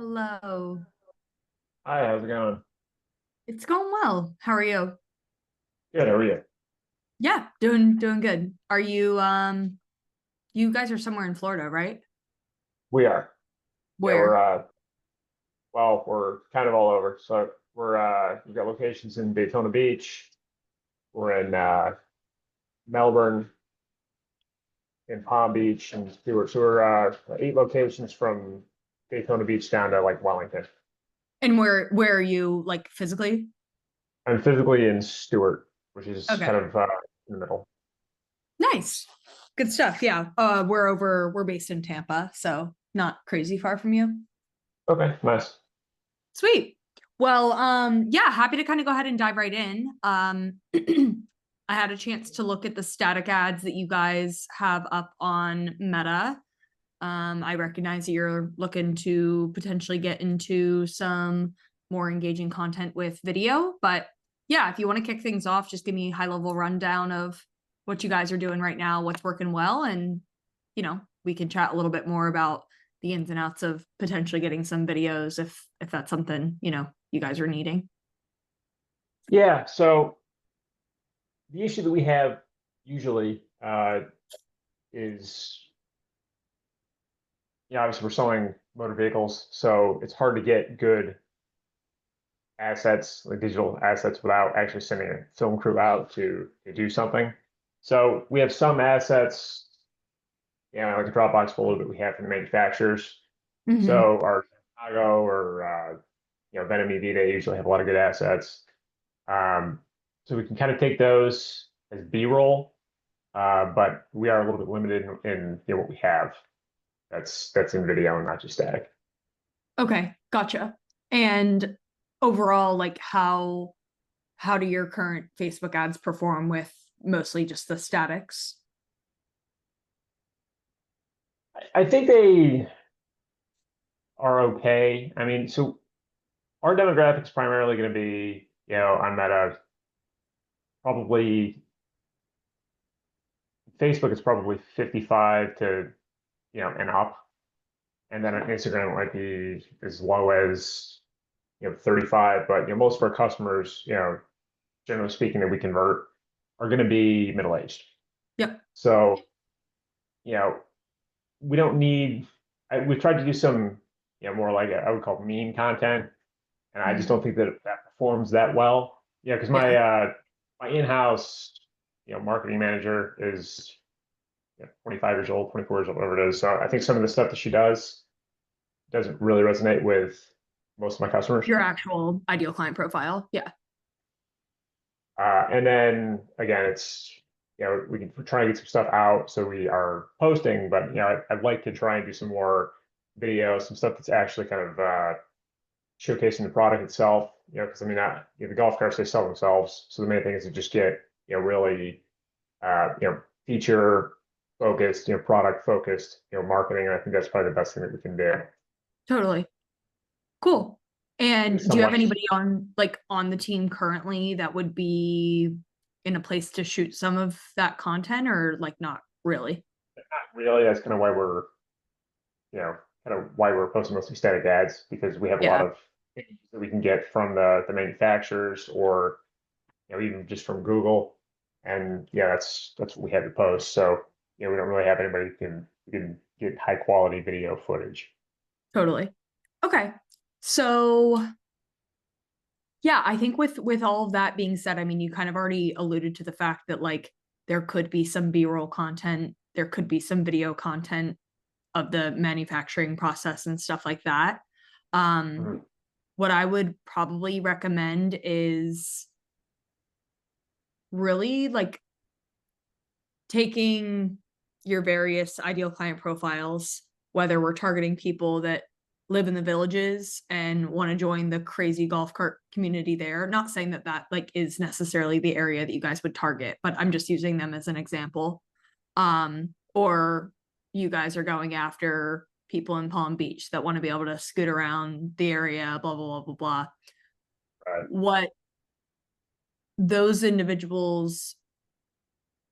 Hello. Hi, how's it going? It's going well. How are you? Good, how are you? Yeah, doing good. Are you you guys are somewhere in Florida, right? We are. Yeah, we're Where? we're kind of all over. So we've got locations in Daytona Beach, we're in Melbourne, in Palm Beach, and Stewart. So we're 8 locations from Daytona Beach down to like Wellington. And where are you like physically? I'm physically in Stewart, which is Okay. kind of in the middle. Nice. Good stuff. Yeah. We're based in Tampa, so not crazy far from you. Okay, nice. Sweet. Well, yeah, happy to kind of go ahead and dive right in. I had a chance to look at the static ads that you guys have up on Meta. I recognize that you're looking to potentially get into some more engaging content with video, but yeah, if you want to kick things off, just give me a high level rundown of what you guys are doing right now, what's working well, and we can chat a little bit more about the ins and outs of potentially getting some videos if that's something, you guys are needing. Yeah, so the issue that we have usually is obviously we're selling motor vehicles, so it's hard to get good assets, like digital assets, without actually sending a film crew out to do something. So we have some assets, like a Dropbox folder that we have from the manufacturers. Mm-hmm. So our Chicago or Venom EV, they usually have a lot of good assets. Um, so we can kind of take those as B-roll, but we are a little bit limited in what we have. That's in video and not just static. Okay, gotcha. And overall, like how do your current Facebook ads perform with mostly just the statics? I think they are okay. I mean, so our demographic's primarily going to be, on Meta, probably Facebook is probably 55 to, and up. And then on Instagram, it might be as low as, 35. But, most of our customers, generally speaking, that we convert are going to be middle-aged. Yep. So, you know, we don't need, we've tried to do some, more like I would call meme content. And I just Mhm. don't think that that performs that well. Yeah, because Yeah, my in-house marketing manager is 25 years old, 24 years old, whatever it is. So I think some of the stuff that she does doesn't really resonate with most of my customers. your actual ideal client profile. Yeah, And then again, it's we're trying to get some stuff out, so we are posting. But I'd like to try and do some more video, some stuff that's actually kind of showcasing the product itself. Because I mean, the golf carts, they sell themselves. So the main thing is to just get really feature focused, product focused, marketing. And I think that's probably the best thing that we can do. totally. Cool. And do you have Somewhat, anybody on the team currently that would be in a place to shoot some of that content or like not really? not really. That's kind of why we're posting mostly static ads, because we have a lot Yeah, of things that we can get from the manufacturers, or even just from Google. And yeah, that's what we have to post. So we don't really have anybody who can get high quality video footage. totally. Okay. So yeah, I think with all of that being said, I mean, you kind of already alluded to the fact that like there could be some B-roll content, there could be some video content of the manufacturing process and stuff like that. Um, Mhm. what I would probably recommend is really like taking your various ideal client profiles, whether we're targeting people that live in the villages and want to join the crazy golf cart community there. Not saying that that like is necessarily the area that you guys would target, but I'm just using them as an example. Or you guys are going after people in Palm Beach that want to be able to scoot around the area, blah blah blah blah blah. Right. What those individuals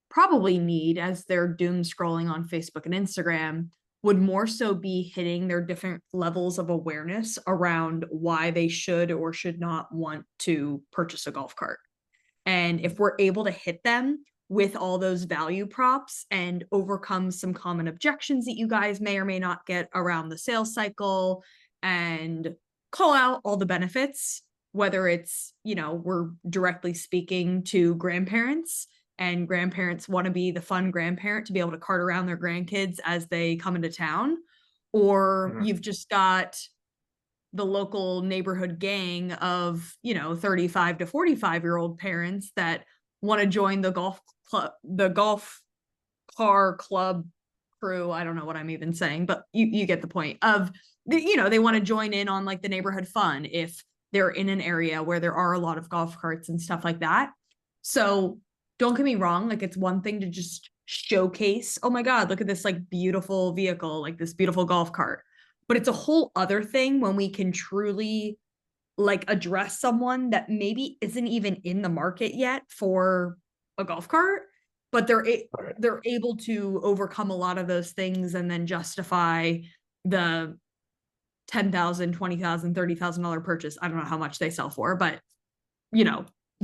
probably need as they're doom scrolling on Facebook and Instagram would more so be hitting their different levels of awareness around why they should or should not want to purchase a golf cart. And if we're able to hit them with all those value props and overcome some common objections that you guys may or may not get around the sales cycle and call out all the benefits, whether it's, we're directly speaking to grandparents and grandparents want to be the fun grandparent to be able to cart around their grandkids as they come into town, or you've just got the local neighborhood gang of 35 to 45-year-old parents that want to join the golf club, the golf car club crew. I don't know what I'm even saying, but you get the point of they want to join in on like the neighborhood fun if they're in an area where there are a lot of golf carts and stuff like that. So don't get me wrong, like it's one thing to just showcase, oh my god, look at this like beautiful vehicle, like this beautiful golf cart, but it's a whole other thing when we can truly like address someone that maybe isn't even in the market yet for a golf cart, but they're able to overcome a lot of those things and then justify the $10,000, $20,000, $30,000 purchase. I don't know how much they sell for, but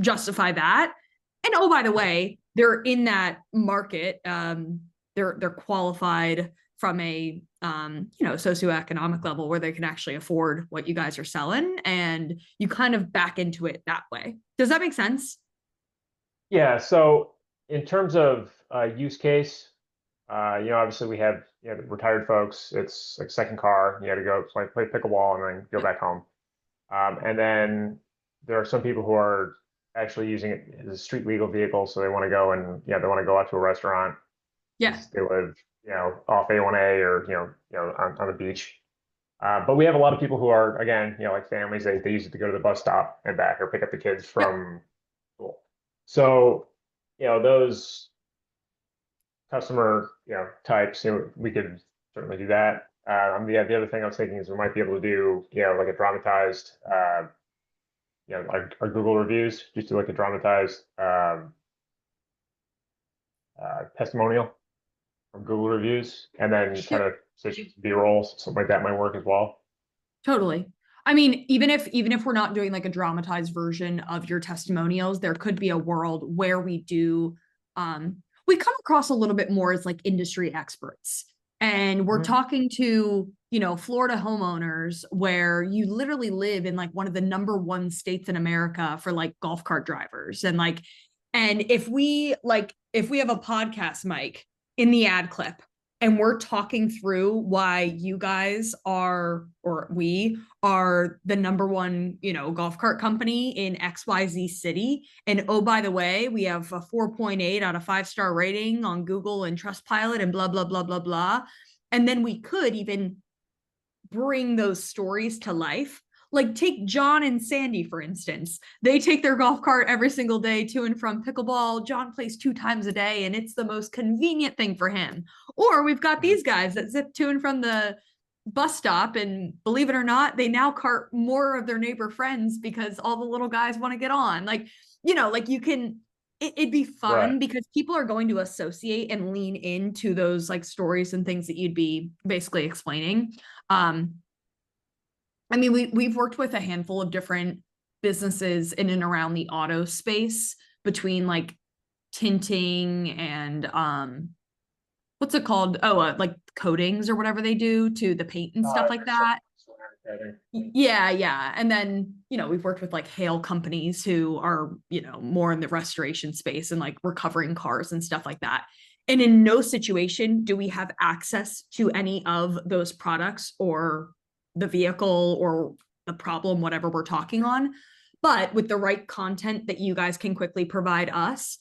justify that. And oh, by the way, they're in that market. They're qualified from a socioeconomic level where they can actually afford what you guys are selling, and you kind of back into it that way. Does that make sense? Yeah. So in terms of use case, obviously we have retired folks. It's like second car. You got to go play pickleball and then go back home. And then there are some people who are actually using it as a street legal vehicle, so they want to go and they want to go out to a restaurant. Yeah. They live off A1A or on the beach. But we have a lot of people who are, again, like families, they use it to go to the bus stop and back or pick up the kids Yep. from school. So, those customer, types, we could certainly do that. The other thing I was thinking is we might be able to do, like a dramatized, our Google reviews, just do like a dramatized testimonial from Google reviews, and then kind of B-roll, something like that might work as well. Totally. I mean, even if we're not doing like a dramatized version of your testimonials, there could be a world where we do we come across a little bit more as like industry experts. And we're talking to, Florida homeowners where you literally live in like one of the number one states in America for like golf cart drivers. And if we have a podcast mic in the ad clip and we're talking through why you guys are, or we are the number one, golf cart company in XYZ city. And oh, by the way, we have a 4.8 out of 5-star rating on Google and Trustpilot and blah, blah, blah, blah, blah. And then we could even bring those stories to life. Like take John and Sandy, for instance. They take their golf cart every single day to and from pickleball. John plays 2 times a day, and it's the most convenient thing for him. Or we've got these guys that zip to and from the bus stop, and believe it or not, they now cart more of their neighbor friends because all the little guys want to get on. Like you can, it'd be fun because people are going to associate and lean into those like stories and things that you'd be basically explaining. I mean, we've worked with a handful of different businesses in and around the auto space, between like tinting and what's it called? Oh, like coatings or whatever they do to the paint and stuff like that. Yeah. And then, we've worked with like hail companies who are, more in the restoration space and like recovering cars and stuff like that. And in no situation do we have access to any of those products or the vehicle or the problem, whatever we're talking on. But with the right content that you guys can quickly provide us,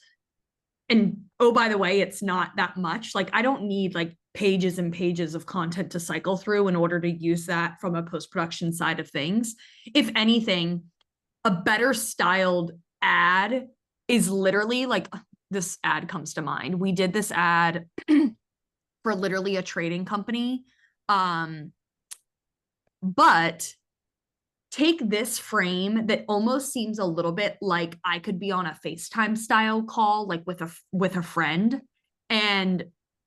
and oh, by the way, it's not that much. Like I don't need like pages and pages of content to cycle through in order to use that from a post-production side of things. If anything, a better styled ad is literally like, this ad comes to mind. We did this ad for literally a trading company. But take this frame that almost seems a little bit like I could be on a FaceTime style call, like with a friend, and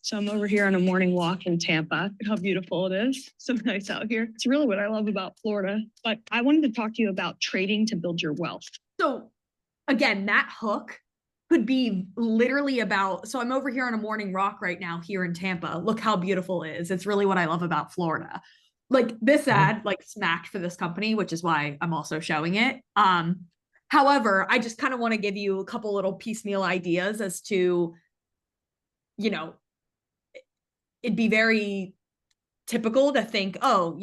So I'm over here on a morning walk in Tampa. Look how beautiful it is. So nice out here. It's really what I love about Florida. But I wanted to talk to you about trading to build your wealth. So again, that hook could be literally about, so I'm over here on a morning walk right now here in Tampa. Look how beautiful it is. It's really what I love about Florida. Like this ad, like smacked for this company, which is why I'm also showing it. However, I just kind of want to give you a couple little piecemeal ideas as to, you know, it'd be very typical to think, oh,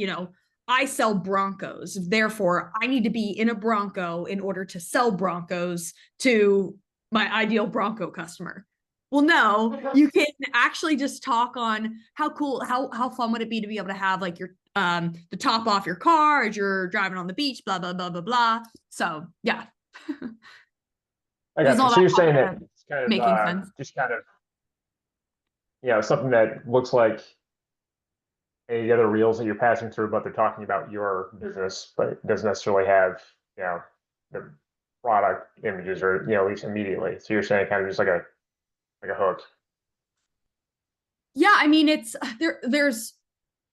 I sell Broncos. Therefore, I need to be in a Bronco in order to sell Broncos to my ideal Bronco customer. Well, no, you can actually just talk on how cool, how fun would it be to be able to have like your the top off your car as you're driving on the beach, blah, blah, blah, blah, blah. So yeah. I got you. So you're saying that it's kind of making sense. just kind of something that looks like any other reels that you're passing through, but they're talking about your business, but it doesn't necessarily have the product images or at least immediately. So you're saying kind of just like a hook. Yeah, I mean it's there's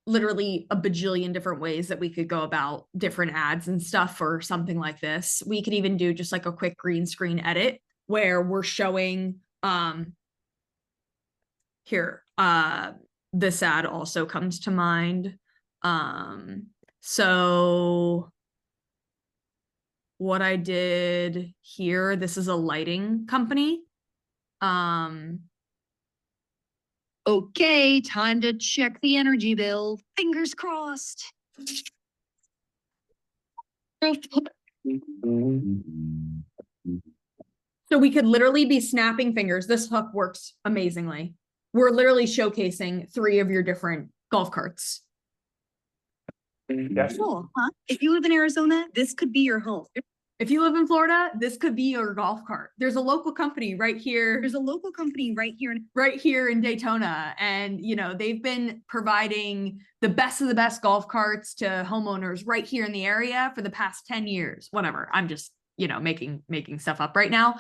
literally a bajillion different ways that we could go about different ads and stuff for something like this. We could even do just like a quick green screen edit where we're showing here this ad also comes to mind. So what I did here, this is a lighting company. Okay, time to check the energy bill. Fingers crossed. So we could literally be snapping fingers. This hook works amazingly. We're literally showcasing 3 of your different golf carts. Yeah. Cool, huh? If you live in Arizona, this could be your home. If you live in Florida, this could be your golf cart. There's a local company right here. There's a local company right here in Daytona. And, they've been providing the best of the best golf carts to homeowners right here in the area for the past 10 years, whatever. I'm just, making stuff up right now.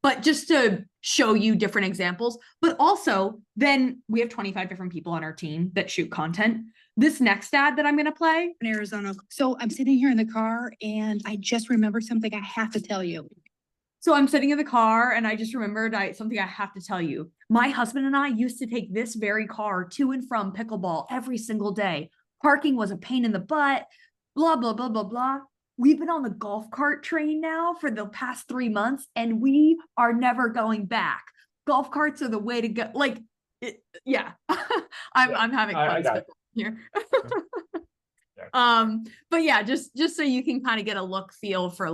But just to show you different examples, but also then we have 25 different people on our team that shoot content. This next ad that I'm going to play in Arizona. So I'm sitting here in the car and I just remembered something I have to tell you. So I'm sitting in the car and I just remembered something I have to tell you. My husband and I used to take this very car to and from pickleball every single day. Parking was a pain in the butt, blah, blah, blah, blah, blah. We've been on the golf cart train now for the past 3 months and we are never going back. Golf carts are the way to go. Yeah, I'm having fun here. But yeah, just so you can kind of get a feel for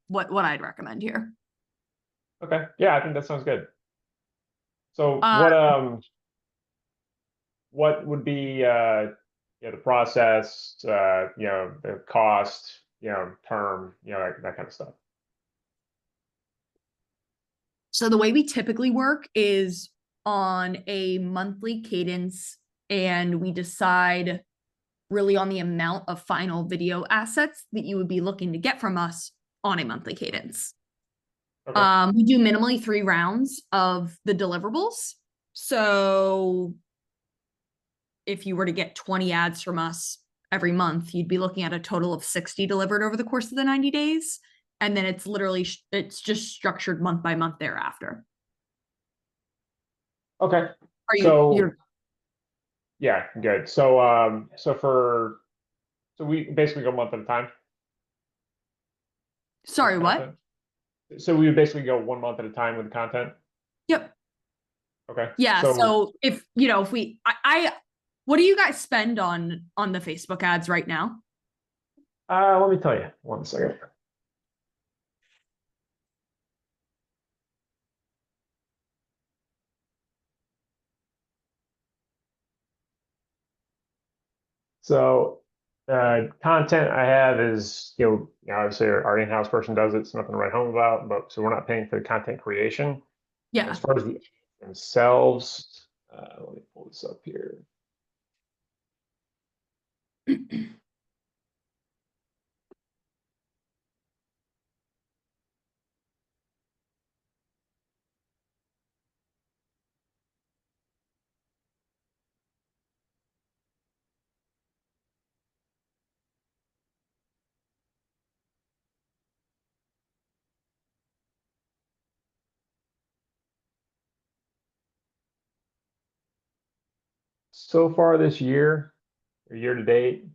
what I'd recommend here. Okay. Yeah, I think that sounds good. So what would be the process, the cost, term, that kind of stuff. So the way we typically work is on a monthly cadence, and we decide really on the amount of final video assets that you would be looking to get from us on a monthly cadence. Okay. We do minimally 3 rounds of the deliverables. So if you were to get 20 ads from us every month, you'd be looking at a total of 60 delivered over the course of the 90 days. And then it's literally, it's just structured month by month thereafter. Okay. Yeah, good. So, so we basically go month at a time. Sorry, what? So we would basically go 1 month at a time with the content. Yep. Okay. Yeah. So if what do you guys spend on the Facebook ads right now? Let me tell you 1 second. So content I have is, obviously our in-house person does it. It's nothing to write home about, but so we're not paying for the content creation. Yeah. As far as the themselves, let me pull this up here. so far this year, or year to date.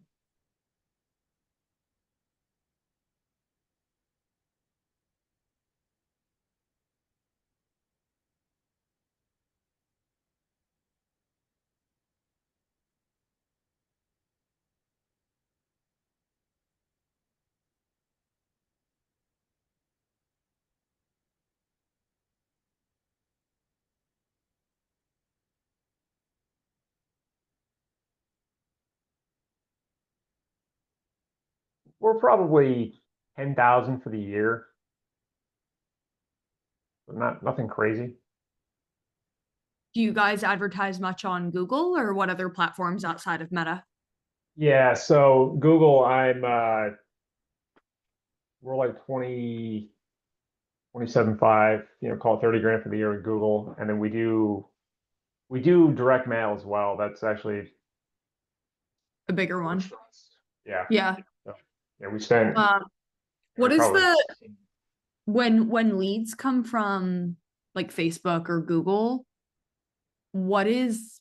We're probably 10,000 for the year. Nothing crazy. Do you guys advertise much on Google or what other platforms outside of Meta? Yeah, so Google, we're like 27.5, call it 30 grand for the year with Google. And then we do direct mail as well. That's actually The bigger one. works for us. Yeah. Yeah. So, yeah, we spent What is probably the when leads come from like Facebook or Google, what is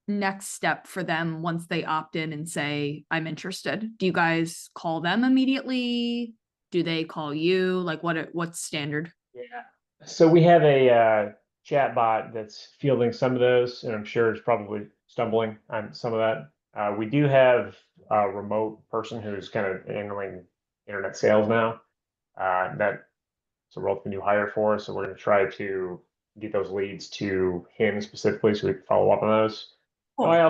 next step for them once they opt in and say, I'm interested? Do you guys call them immediately? Do they call you? Like what's standard? Yeah. So we have a chat bot that's fielding some of those, and I'm sure it's probably stumbling on some of that. We do have a remote person who's kind of handling internet sales now. That's a relatively new hire for us, so we're going to try to get those leads to him specifically so we can follow up on those. Cool. I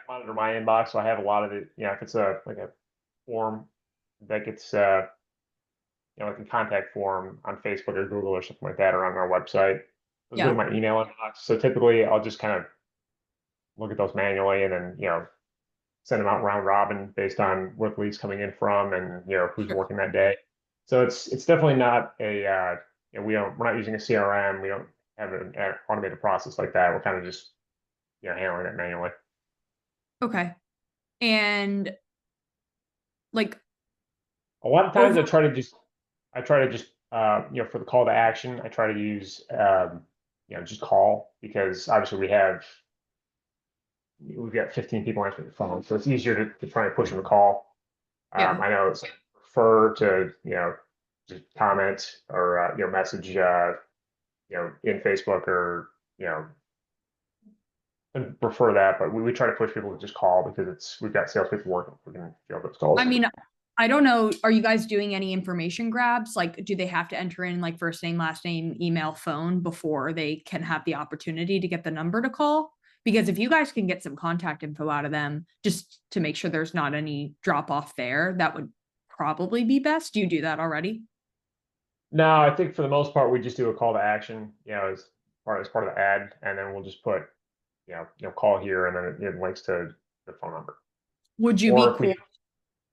monitor my inbox, so I have a lot of it. If it's a form that gets like a contact form on Facebook or Google or something like that, or on our website. Those go to my email inbox. So typically I'll just kind of look at those manually and then, send them out round robin based on what leads coming in from and, who's Sure. working that day. So it's definitely not we're not using a CRM. We don't have an automated process like that. We're kind of just, handling it manually. Okay. And like A lot of times I try to just for the call to action, I try to use just call, because obviously we've got 15 people answering the phone, so it's easier to try and push them to call. Yeah. I know it's prefer to just comment or message in Facebook or and prefer that, but we try to push people to just call because we've got salespeople working. We can field those calls. I mean, I don't know. Are you guys doing any information grabs? Like, do they have to enter in like first name, last name, email, phone before they can have the opportunity to get the number to call? Because if you guys can get some contact info out of them, just to make sure there's not any drop off there, that would probably be best. Do you do that already? No, I think for the most part we just do a call to action, as part of the ad, and then we'll just put call here, and then it links to the phone number. Would you Or be if cool?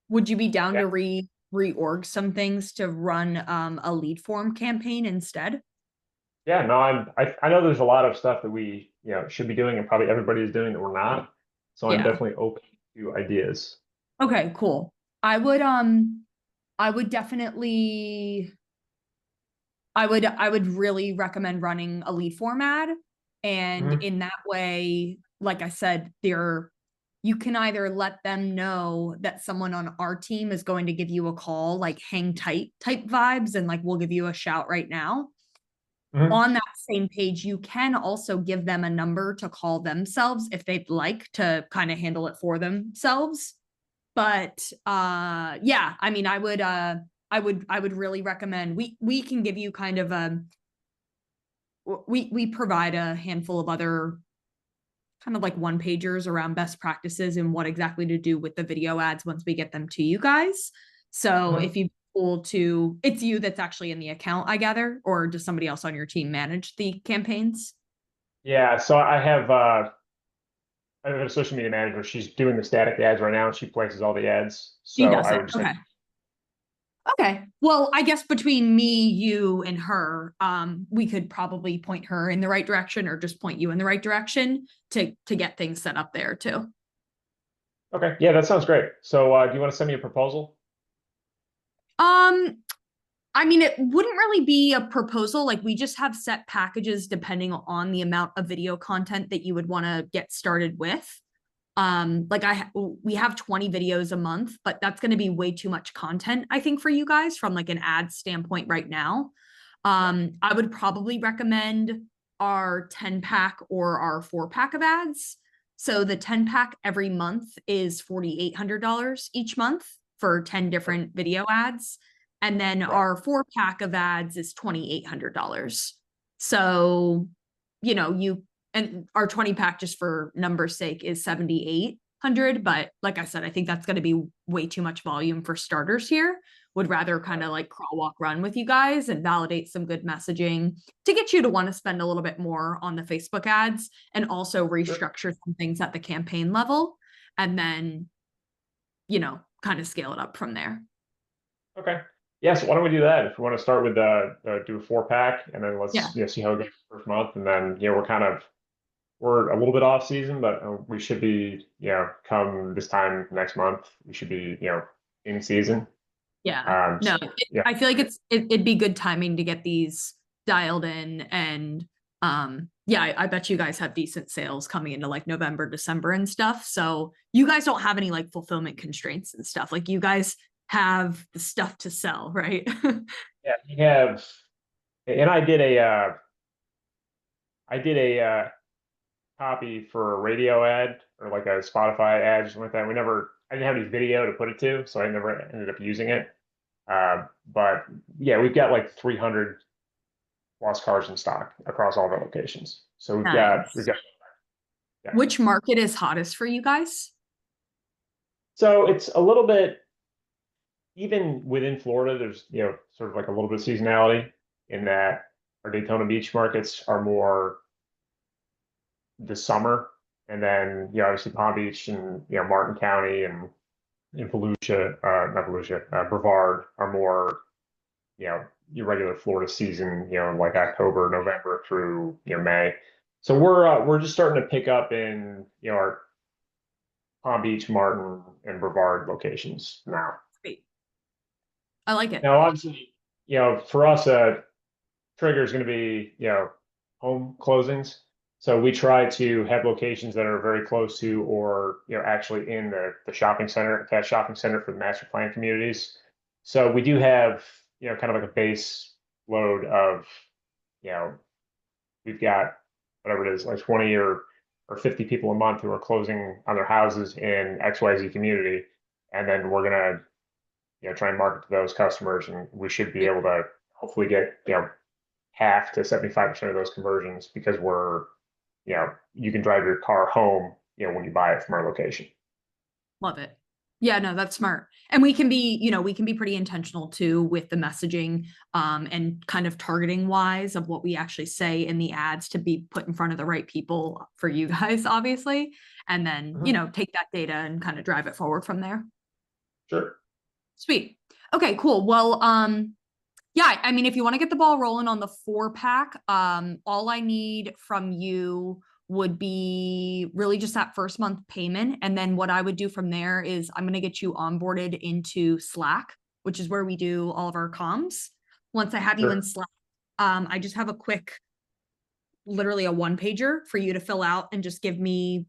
Would you be down Yeah. to reorg some things to run a lead form campaign instead? Yeah, no, I know there's a lot of stuff that we should be doing and probably everybody is doing that we're not. So I'm Yeah. definitely open to ideas. Okay, cool. I would definitely I would really recommend running a lead form ad. And Mhm. in that way, like I said, you can either let them know that someone on our team is going to give you a call, like hang tight type vibes, and like we'll give you a shout right now. Mhm. On that same page, you can also give them a number to call themselves if they'd like to kind of handle it for themselves. But yeah, I mean, I would really recommend we can give you kind of we provide a handful of other kind of like one pagers around best practices and what exactly to do with the video ads once we get them to you guys. So if you it's you that's actually in the account, I gather, or does somebody else on your team manage the campaigns? Yeah, so I have a social media manager. She's doing the static ads right now, and she places all the ads. She So does I it. would just Okay. Okay. Well, I guess between me, you, and her, we could probably point her in the right direction or just point you in the right direction to get things set up there too. Okay, yeah, that sounds great. So do you want to send me a proposal? I mean, it wouldn't really be a proposal. Like we just have set packages depending on the amount of video content that you would want to get started with. Like we have 20 videos a month, but that's going to be way too much content, I think, for you guys from like an ad standpoint right now. I would probably recommend our 10 pack or our 4-pack of ads. So the 10 pack every month is $4,800 each month for 10 different video ads. And then our 4-pack of ads is $2,800. So, you know, and our 20 pack, just for numbers sake, is 7,800. But like I said, I think that's going to be way too much volume for starters here. Would rather kind of like crawl, walk, run with you guys and validate some good messaging to get you to want to spend a little bit more on the Facebook ads, and also restructure some things at the campaign level, and then, you know, kind of scale it up from there. Okay. Yeah, so why don't we do that? If we want to start with do a 4-pack, and then let's see how it goes first month, and then we're a little bit off season, but we should be come this time next month we should be in season. Yeah. No, I feel like it'd be good timing to get these dialed in, and yeah, I bet you guys have decent sales coming into like November, December and stuff. So you guys don't have any like fulfillment constraints and stuff. Like you guys have the stuff to sell, right? Yeah, we have, and I did a copy for a radio ad or like a Spotify ad, something like that. I didn't have any video to put it to, so I never ended up using it. But yeah, we've got like 300 lost cars in stock across all the locations. So we've got. Yeah. Which market is hottest for you guys? So it's a little bit, even within Florida, there's sort of like a little bit of seasonality in that our Daytona Beach markets are more the summer, and then obviously Palm Beach and Martin County and in Volusia, not Volusia, Brevard are more your regular Florida season, like October, November through May. So we're just starting to pick up in our Palm Beach, Martin, and Brevard locations now. Great. I like it. Now, obviously, for us, trigger is going to be home closings. So we try to have locations that are very close to, or actually in the shopping center, attached shopping center for the master plan communities. So we do have kind of like a base load of we've got whatever it is, like 20 or 50 people a month who are closing on their houses in XYZ community, and then we're gonna try and market to those customers, and we should be able to hopefully get half to 75% of those conversions, because you can drive your car home when you buy it from our location. Love it. Yeah, no, that's smart. And we can be pretty intentional too with the messaging, and kind of targeting wise of what we actually say in the ads to be put in front of the right people for you guys, obviously. And then, take that data and kind of drive it forward from there. Sure. Sweet. Okay, cool. Well, yeah, I mean, if you want to get the ball rolling on the 4-pack, all I need from you would be really just that first month payment. And then what I would do from there is I'm going to get you onboarded into Slack, which is where we do all of our comms. Once I have you in Slack, I just have a quick, literally a 1-pager for you to fill out and just give me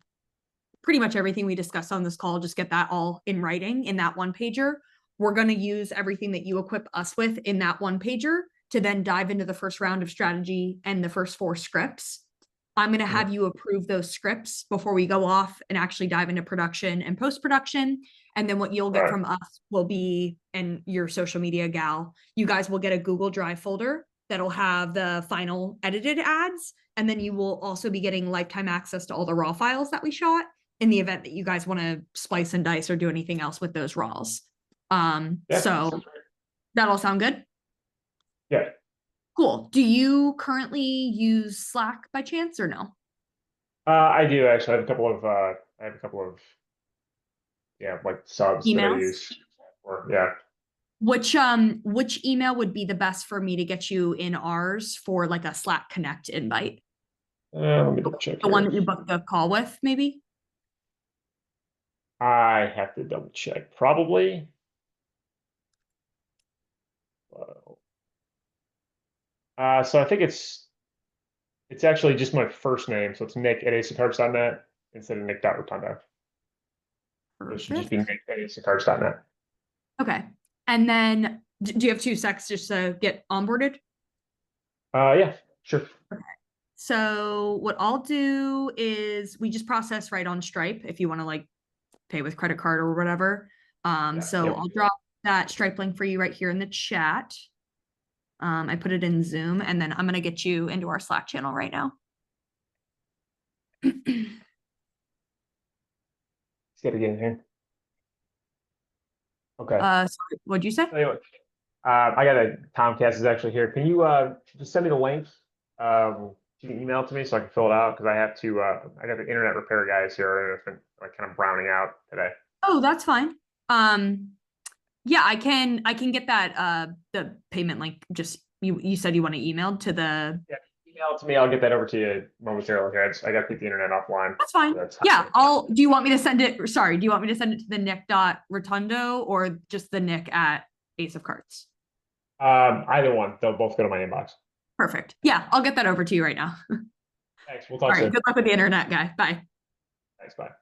pretty much everything we discussed on this call. Just get that all in writing in that 1-pager. We're going to use everything that you equip us with in that 1-pager to then dive into the first round of strategy and the first 4 scripts. I'm going to have you approve those scripts before we go off and actually dive into production and post-production. And then what you'll get from us will be, and your social media gal, you guys will get a Google Drive folder that'll have the final edited ads. And then you will also be getting lifetime access to all the raw files that we shot in the event that you guys want to splice and dice or do anything else with those raws. So that all sound good? Yeah. Cool. Do you currently use Slack by chance or no? I do actually. I have a couple of like subs emails that I use. Which email would be the best for me to get you in ours for like a Slack Connect invite? Let me double check. The one that you booked the call with, maybe? I have to double check. Probably. So I think it's actually just my first name, so it's Nick at acecards.net instead of Nick.Rotundo. It should just Perfect. be acecards.net. Okay. And then do you have 2 secs just to get onboarded? Yeah, sure. So what I'll do is we just process right on Stripe if you want to like pay with credit card or whatever. So Yep. I'll drop that Stripe link for you right here in the chat. I put it in Zoom, and then I'm gonna get you into our Slack channel right now. Let's get it in here. Okay. Sorry, what'd you say? Tell you what, I got a Comcast is actually here. Can you just send me the link? You can email it to me so I can fill it out because I have to. I got the internet repair guys here and it's been like kind of browning out today. Oh, that's fine. Yeah, I can get that the payment link. Just you said you want to email to the. Yeah, email it to me. I'll get that over to you momentarily. Here. I got to keep the internet offline. That's fine. That's Yeah, do you want me to send it? Sorry, do you want me to send it to the Nick.Rotundo or just the Nick at Ace of Cards? Either one. They'll both go to my inbox. Perfect. Yeah, I'll get that over to you right now. Thanks. We'll All talk right. soon. Good luck with the internet, guy. Bye. Thanks. Bye.